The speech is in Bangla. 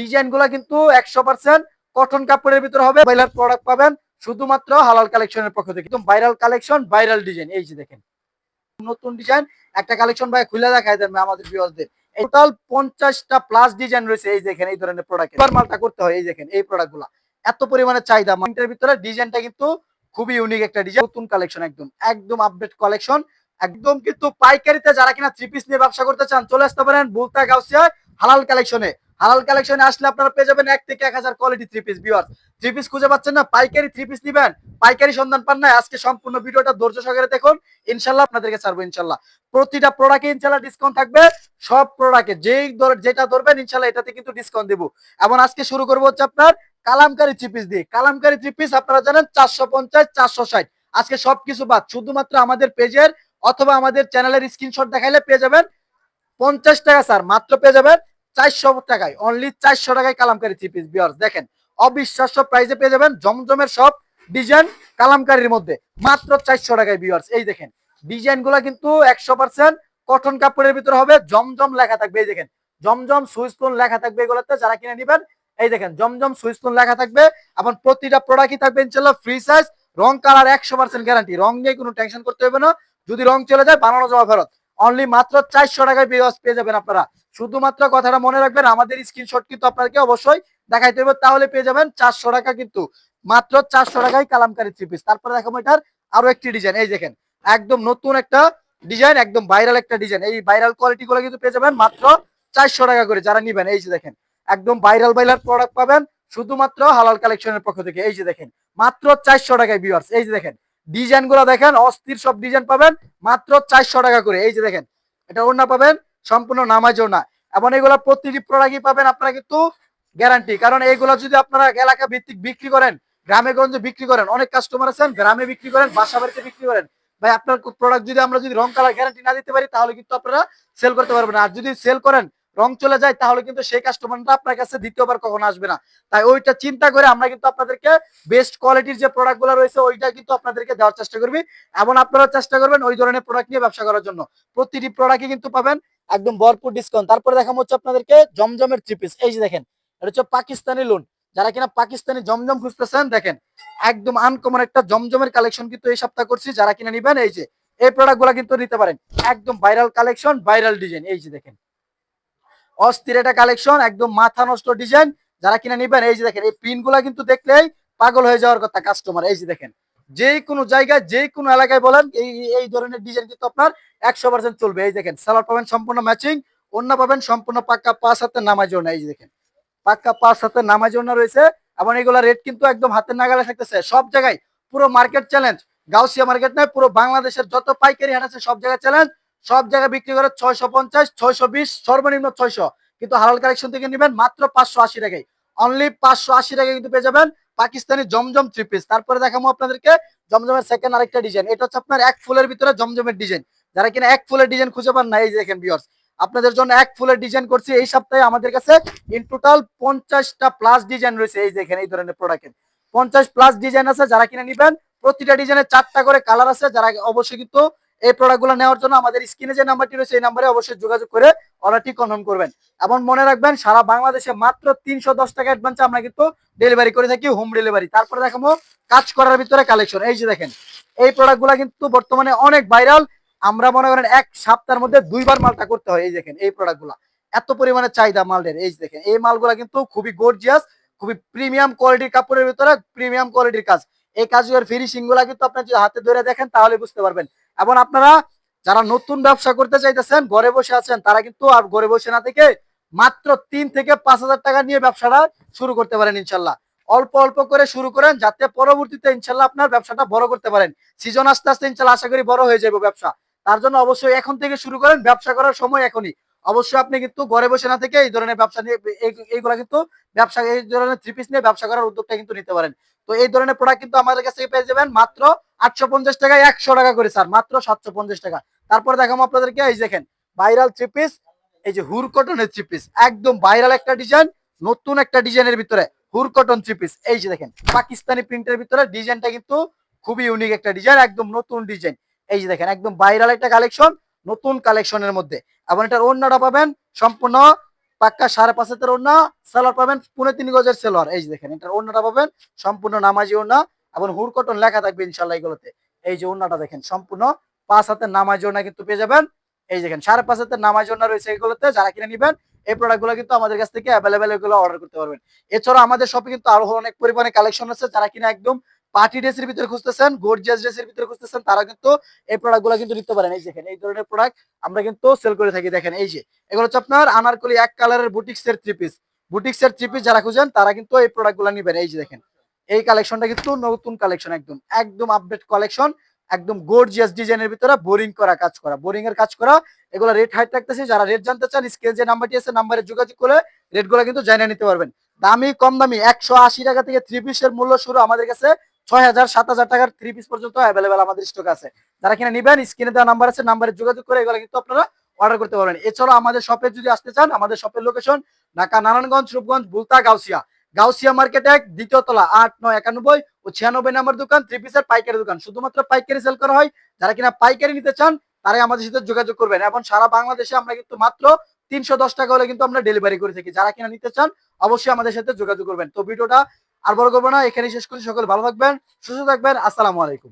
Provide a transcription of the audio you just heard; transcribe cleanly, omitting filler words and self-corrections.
ডিজাইনগুলো কিন্তু 100% কটন কাপড়ের ভিতরে হবে। বাইলার প্রোডাক্ট পাবেন শুধুমাত্র হালাল কালেকশনের পক্ষ থেকে। একদম ভাইরাল কালেকশন, ভাইরাল ডিজাইন। এই যে দেখেন নতুন ডিজাইন একটা কালেকশন ভাই খুলে দেখায় দেন আমাদের ভিউয়ারদের। টোটাল 50টা প্লাস ডিজাইন রয়েছে। এই দেখেন এই ধরনের প্রোডাক্ট এবার মালটা করতে হয়। এই দেখেন এই প্রোডাক্টগুলো এত পরিমাণে চাহিদা মার্কেটের ভিতরে। ডিজাইনটা কিন্তু খুবই ইউনিক একটা ডিজাইন, নতুন কালেকশন, একদম একদম আপডেট কালেকশন। একদম কিন্তু পাইকারিতে যারা কিনা থ্রি পিস নিয়ে ব্যবসা করতে চান চলে আসতে পারেন বুলতা গাউসিয়া হালাল কালেকশনে। হালাল কালেকশনে আসলে আপনারা পেয়ে যাবেন 1 থেকে 1000 quality three piece. Viewer three piece খুঁজে পাচ্ছেন না, পাইকারি থ্রি পিস নিবেন, পাইকারি সন্ধান পান না, আজকে সম্পূর্ণ ভিডিওটা ধৈর্য সহকারে দেখুন, ইনশাল্লাহ আপনাদেরকে ছাড়বো ইনশাল্লাহ। প্রতিটা প্রোডাক্টে ইনশাল্লাহ ডিসকাউন্ট থাকবে। সব প্রোডাক্টে যেটা ধরবেন ইনশাল্লাহ এটাতে কিন্তু ডিসকাউন্ট দেবো। এবং আজকে শুরু করবো হচ্ছে আপনার কালামকারী থ্রি পিস দিয়ে। কালামকারী থ্রি পিস আপনারা জানেন 450, 460। আজকে সবকিছু বাদ, শুধুমাত্র আমাদের পেজের অথবা আমাদের চ্যানেলের স্ক্রিনশট দেখাইলে পেয়ে যাবেন 50 টাকা স্যার, মাত্র পেয়ে যাবেন 400 টাকায়, অনলি 400 টাকায় কালামকারী থ্রি পিস। ভিউয়ার্স দেখেন অবিশ্বাস্য প্রাইসে পেয়ে যাবেন জমজমের সব ডিজাইন কালামকারীর মধ্যে মাত্র 400 টাকায়। ভিউয়ার্স এই দেখেন ডিজাইনগুলো কিন্তু 100% কটন কাপড়ের ভিতরে হবে, জমজম লেখা থাকবে। এই দেখেন জমজম সুইস্টোন লেখা থাকবে এগুলোতে, যারা কিনে নেবেন এই দেখেন জমজম সুইস্টোন লেখা থাকবে। এবং প্রতিটা প্রোডাক্টই থাকবে ইনশাআল্লাহ ফ্রি সাইজ, রং কালার 100% গ্যারান্টি, রং নিয়ে কোনো টেনশন করতে হবে না। যদি রং চলে যায় বানানো যাওয়া ফেরত। অনলি মাত্র 400 টাকায় পেয়ে যাবেন আপনারা। শুধুমাত্র কথাটা মনে রাখবেন, আমাদের স্ক্রিনশট কিন্তু আপনাকে অবশ্যই দেখাইতে হবে, তাহলে পেয়ে যাবেন 400 টাকা, কিন্তু মাত্র 400 টাকায় কালামকারী থ্রি পিস। তারপরে দেখাবো এটার আরো একটি ডিজাইন। এই দেখেন একদম নতুন একটা ডিজাইন, একদম ভাইরাল একটা ডিজাইন। এই ভাইরাল কোয়ালিটি গুলো কিন্তু পেয়ে যাবেন মাত্র 400 টাকা করে যারা নিবেন। এই যে দেখেন একদম ভাইরাল ভাইরাল প্রোডাক্ট পাবেন শুধুমাত্র হালাল কালেকশনের পক্ষ থেকে। এই যে দেখেন মাত্র 400 টাকায়। ভিউয়ার্স এই যে দেখেন ডিজাইন গুলো দেখেন, অস্থির সব ডিজাইন পাবেন মাত্র 400 টাকা করে। এই যে দেখেন এটা ওড়না পাবেন সম্পূর্ণ নামাজ ওড়না। এবং এগুলো প্রতিটি প্রোডাক্টই পাবেন আপনারা কিন্তু গ্যারান্টি, কারণ এইগুলো যদি আপনারা এলাকা ভিত্তিক বিক্রি করেন, গ্রামে গঞ্জে বিক্রি করেন, অনেক কাস্টমার আছেন গ্রামে বিক্রি করেন, বাসা বাড়িতে বিক্রি করেন, ভাই আপনার প্রোডাক্ট যদি আমরা যদি রং কালার গ্যারান্টি না দিতে পারি তাহলে কিন্তু আপনারা সেল করতে পারবেন না। আর যদি সেল করেন রং চলে যায় তাহলে কিন্তু সেই কাস্টমারটা আপনার কাছে দ্বিতীয়বার কখনো আসবে না। তাই ওইটা চিন্তা করে আমরা কিন্তু আপনাদেরকে বেস্ট কোয়ালিটির যে প্রোডাক্টগুলো রয়েছে ওইটা কিন্তু আপনাদেরকে দেওয়ার চেষ্টা করবি। এবং আপনারা চেষ্টা করবেন ওই ধরনের প্রোডাক্ট নিয়ে ব্যবসা করার জন্য। প্রতিটি প্রোডাক্টই কিন্তু পাবেন একদম ভরপুর ডিসকাউন্ট। তারপরে দেখাবো হচ্ছে আপনাদেরকে জমজমের থ্রি পিস। এই যে দেখেন এটা হচ্ছে পাকিস্তানি লোন, যারা কিনা পাকিস্তানি জমজম খুঁজতেছেন দেখেন একদম আনকমন একটা জমজমের কালেকশন কিন্তু এই সপ্তাহ করছি। যারা কিনা নিবেন এই যে এই প্রোডাক্টগুলো কিন্তু নিতে পারেন, একদম ভাইরাল কালেকশন, ভাইরাল ডিজাইন। এই যে দেখেন অস্থির একটা কালেকশন, একদম মাথা নষ্ট ডিজাইন। যারা কিনা নিবেন এই যে দেখেন এই প্রিন্ট গুলা কিন্তু দেখলেই পাগল হয়ে যাওয়ার কথা কাস্টমার। এই যে দেখেন যে কোনো জায়গায় যে কোনো এলাকায় বলেন এই এই ধরনের ডিজাইন কিন্তু আপনার 100% চলবে। এই দেখেন সালোয়ার পাবেন সম্পূর্ণ ম্যাচিং, ওড়না পাবেন সম্পূর্ণ পাক্কা 5 হাতের নামাজ ওড়না। এই যে দেখেন পাক্কা 5 হাতের নামাজ ওড়না রয়েছে। এবং এগুলা রেট কিন্তু একদম হাতের নাগালে থাকতেছে সব জায়গায়, পুরো মার্কেট চ্যালেঞ্জ। গাউসিয়া মার্কেট নয়, পুরো বাংলাদেশের যত পাইকারি হাট আছে সব জায়গায় চ্যালেঞ্জ। সব জায়গায় বিক্রি করে 650, 620, সর্বনিম্ন 600, কিন্তু হালাল কালেকশন থেকে নেবেন মাত্র 580 টাকায়। অনলি 580 টাকায় কিন্তু পেয়ে যাবেন পাকিস্তানি জমজম থ্রি পিস। তারপরে দেখাবো আপনাদেরকে জমজমের সেকেন্ড আরেকটা ডিজাইন। এটা হচ্ছে আপনার এক ফুলের ভিতরে জমজমের ডিজাইন। যারা কিনা এক ফুলের ডিজাইন খুঁজে পান না এই দেখেন ভিউয়ার্স আপনাদের জন্য এক ফুলের ডিজাইন করছি এই সপ্তাহে। আমাদের কাছে ইন টোটাল 50টা প্লাস ডিজাইন রয়েছে। এই দেখেন এই ধরনের প্রোডাক্টের 50 প্লাস ডিজাইন আছে। যারা কিনা নিবেন প্রতিটা ডিজাইনের 4টা করে কালার আছে। যারা অবশ্যই কিন্তু এই প্রোডাক্টগুলো নেওয়ার জন্য আমাদের স্ক্রিনে যে নাম্বারটি রয়েছে এই নাম্বারে অবশ্যই যোগাযোগ করে অর্ডারটি কনফার্ম করবেন। এবং মনে রাখবেন সারা বাংলাদেশে মাত্র 310 টাকা অ্যাডভান্সে আমরা কিন্তু ডেলিভারি করে থাকি, হোম ডেলিভারি। তারপরে দেখাবো কাজ করার ভিতরে কালেকশন। এই যে দেখেন এই প্রোডাক্টগুলো কিন্তু বর্তমানে অনেক ভাইরাল। আমরা মনে করেন এক সপ্তাহের মধ্যে 2বার মালটা করতে হয়। এই দেখেন এই প্রোডাক্টগুলো এত পরিমাণে চাহিদা মালের। এই দেখেন এই মালগুলা কিন্তু খুবই গর্জিয়াস, খুবই প্রিমিয়াম কোয়ালিটির কাপড়ের ভিতরে প্রিমিয়াম কোয়ালিটির কাজ। এই কাজের ফিনিশিং গুলা কিন্তু আপনি যদি হাতে ধরে দেখেন তাহলে বুঝতে পারবেন। এবং আপনারা যারা নতুন ব্যবসা করতে চাইতেছেন ঘরে বসে আছেন তারা কিন্তু আর ঘরে বসে না থেকে মাত্র 3 থেকে 5,000 টাকা নিয়ে ব্যবসাটা শুরু করতে পারেন ইনশাল্লাহ। অল্প অল্প করে শুরু করেন যাতে পরবর্তীতে ইনশাল্লাহ আপনার ব্যবসাটা বড় করতে পারেন। সিজন আস্তে আস্তে ইনশাল্লাহ আশা করি বড় হয়ে যাবে ব্যবসা। তার জন্য অবশ্যই এখন থেকে শুরু করেন, ব্যবসা করার সময় এখনই। অবশ্যই আপনি কিন্তু ঘরে বসে না থেকে এই ধরনের ব্যবসা নিয়ে এইগুলা কিন্তু ব্যবসা এই ধরনের থ্রি পিস নিয়ে ব্যবসা করার উদ্যোগটা কিন্তু নিতে পারেন। তো এই ধরনের প্রোডাক্ট কিন্তু আমাদের কাছে পেয়ে যাবেন মাত্র 850 টাকায়, 100 টাকা করে স্যার, মাত্র 750 টাকা। তারপর দেখাবো আপনাদেরকে এই দেখেন ভাইরাল থ্রি পিস, এই যে হুর কটনের থ্রি পিস, একদম ভাইরাল একটা ডিজাইন, নতুন একটা ডিজাইনের ভিতরে হুর কটন থ্রি পিস। এই যে দেখেন পাকিস্তানি প্রিন্টের ভিতরে ডিজাইনটা কিন্তু খুবই ইউনিক একটা ডিজাইন, একদম নতুন ডিজাইন। এই যে দেখেন একদম ভাইরাল একটা কালেকশন, নতুন কালেকশনের মধ্যে। এবং এটার ওড়নাটা পাবেন সম্পূর্ণ পাক্কা 5.5 হাতের ওড়না, সালোয়ার পাবেন 3.5 গজের সালোয়ার। এই যে দেখেন এটার ওড়নাটা পাবেন সম্পূর্ণ নামাজি ওড়না এবং হুর কটন লেখা থাকবে ইনশাআল্লাহ এগুলোতে। এই যে ওড়নাটা দেখেন সম্পূর্ণ 5 হাতের নামাজি ওড়না কিন্তু পেয়ে যাবেন। এই দেখেন 5.5 হাতের নামাজি ওড়না রয়েছে এগুলোতে। যারা কিনে নিবেন এই প্রোডাক্টগুলো কিন্তু আমাদের কাছ থেকে অ্যাভেলেবেল, এগুলো অর্ডার করতে পারবেন। এছাড়াও আমাদের শপে কিন্তু আরো অনেক পরিমাণে কালেকশন আছে। যারা কিনা একদম পার্টি ড্রেসের ভিতরে খুঁজতেছেন, গর্জিয়াস ড্রেসের ভিতরে খুঁজতেছেন, তারা কিন্তু এই প্রোডাক্টগুলো কিন্তু নিতে পারেন। এই দেখেন এই ধরনের প্রোডাক্ট আমরা কিন্তু সেল করে থাকি। দেখেন এই যে এগুলো হচ্ছে আপনার আনারকলি এক কালারের বুটিক্সের থ্রি পিস। বুটিক্সের থ্রি পিস যারা খুঁজেন তারা কিন্তু এই প্রোডাক্টগুলো নিবেন। এই যে দেখেন এই কালেকশনটা কিন্তু নতুন কালেকশন, একদম একদম আপডেট কালেকশন, একদম গর্জিয়াস ডিজাইনের ভিতরে বোরিং করা কাজ করা, বোরিং এর কাজ করা। এগুলো রেট হাইট রাখতেছি, যারা রেট জানতে চান স্ক্রিনে যে নাম্বারটি আছে নাম্বারে যোগাযোগ করে রেটগুলো কিন্তু জানিয়ে নিতে পারবেন। দামি কম দামি 180 টাকা থেকে থ্রি পিসের মূল্য শুরু আমাদের কাছে 6,000 7,000 টাকার থ্রি পিস পর্যন্ত অ্যাভেলেবেল আমাদের স্টক আছে। যারা কিনা নিবেন স্ক্রিনে দেওয়া নাম্বার আছে নাম্বারে যোগাযোগ করে এগুলো কিন্তু আপনারা অর্ডার করতে পারবেন। এছাড়াও আমাদের শপে যদি আসতে চান, আমাদের শপের লোকেশন ঢাকা নারায়ণগঞ্জ, রূপগঞ্জ, বুলতা, গাউসিয়া। গাউসিয়া মার্কেট 1 দ্বিতীয় তলা 8 9 91 ও 96 নম্বর দোকান, থ্রি পিসের পাইকারি দোকান। শুধুমাত্র পাইকারি সেল করা হয়। যারা কিনা পাইকারি নিতে চান তারাই আমাদের সাথে যোগাযোগ করবেন। এবং সারা বাংলাদেশে আমরা কিন্তু মাত্র 310 টাকা হলে কিন্তু আমরা ডেলিভারি করে থাকি। যারা কিনা নিতে চান অবশ্যই আমাদের সাথে যোগাযোগ করবেন। তো ভিডিওটা আর বড় করবো না, এখানেই শেষ করি। সকলে ভালো থাকবেন, সুস্থ থাকবেন। আসসালামু আলাইকুম।